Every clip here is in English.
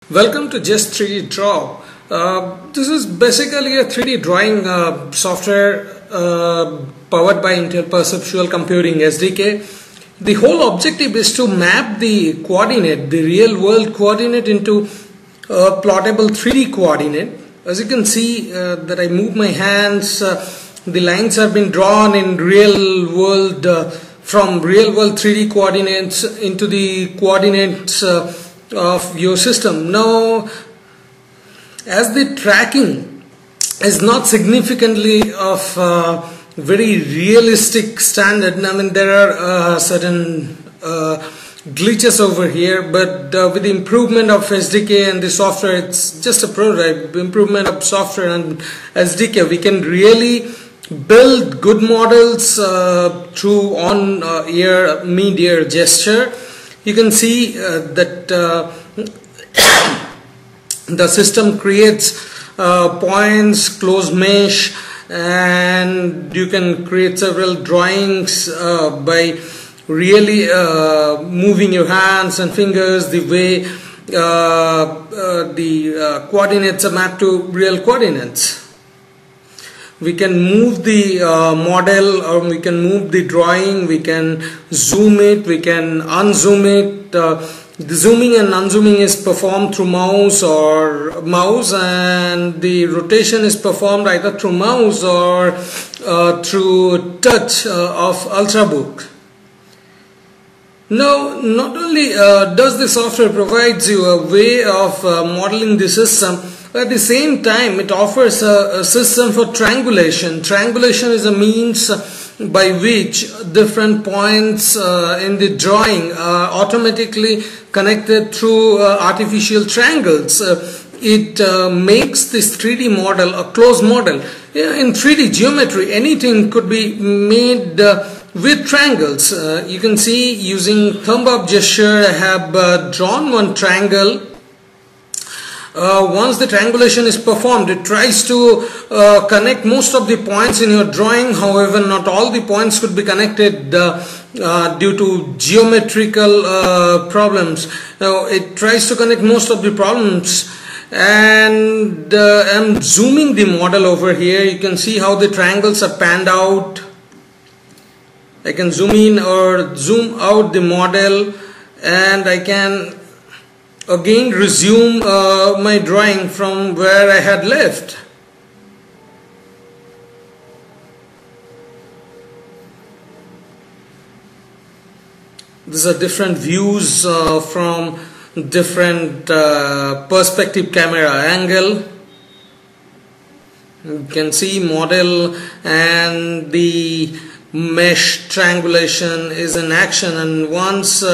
Welcome to Just 3D Draw. This is basically a 3D drawing software powered by Intel Perceptual Computing SDK. The whole objective is to map the coordinate, the real world coordinate, into a plottable 3D coordinate. As you can see that I move my hands, the lines have been drawn in real world, from real world 3D coordinates into the coordinates of your system. Now, as the tracking is not significantly of very realistic standard, I mean there are certain glitches over here, but with the improvement of SDK and the software, it's just a prototype improvement of software and SDK, we can really build good models through on-ear, mid-ear gesture. You can see that the system creates points, closed mesh, and you can create several drawings by really moving your hands and fingers the way the coordinates are mapped to real coordinates. We can move the model, or we can move the drawing, we can zoom it, we can unzoom it. The zooming and unzooming is performed through mouse, and the rotation is performed either through mouse or through touch of Ultrabook. Now, not only does the software provides you a way of modeling the system, at the same time it offers a system for triangulation. Triangulation is a means by which different points in the drawing are automatically connected through artificial triangles. It makes this 3D model a closed model. In 3D geometry, anything could be made with triangles. You can see, using thumb up gesture, I have drawn one triangle. Once the triangulation is performed, it tries to connect most of the points in your drawing. However, not all the points could be connected due to geometrical problems. Now, it tries to connect most of the problems, and I'm zooming the model over here. You can see how the triangles are panned out. I can zoom in or zoom out the model, and I can again resume my drawing from where I had left. These are different views from different perspective camera angle. You can see model, and the mesh triangulation is in action, and once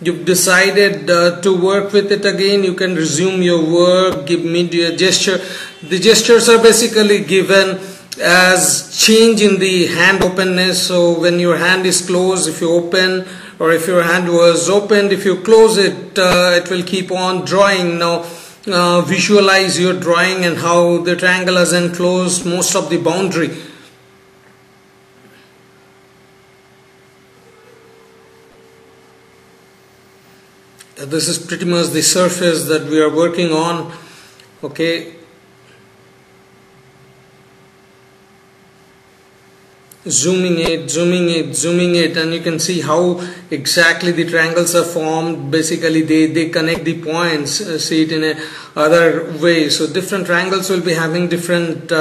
you've decided to work with it again, you can resume your work, give mid-ear gesture. The gestures are basically given as change in the hand openness. So when your hand is closed, if you open, or if your hand was opened, if you close it, it will keep on drawing. Now visualize your drawing and how the triangle has enclosed most of the boundary. This is pretty much the surface that we are working on. Okay, zooming it, and you can see how exactly the triangles are formed. Basically they connect the points. See it in a other way. So different triangles will be having different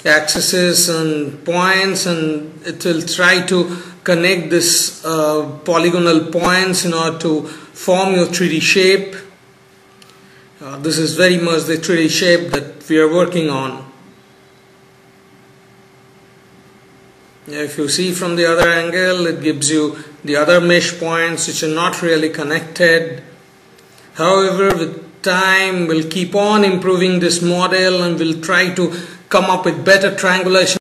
axes and points, and it will try to connect this polygonal points in order to form your 3D shape. This is very much the 3D shape that we are working on. If you see from the other angle, it gives you the other mesh points which are not really connected. However, with time we'll keep on improving this model, and we'll try to come up with better triangulation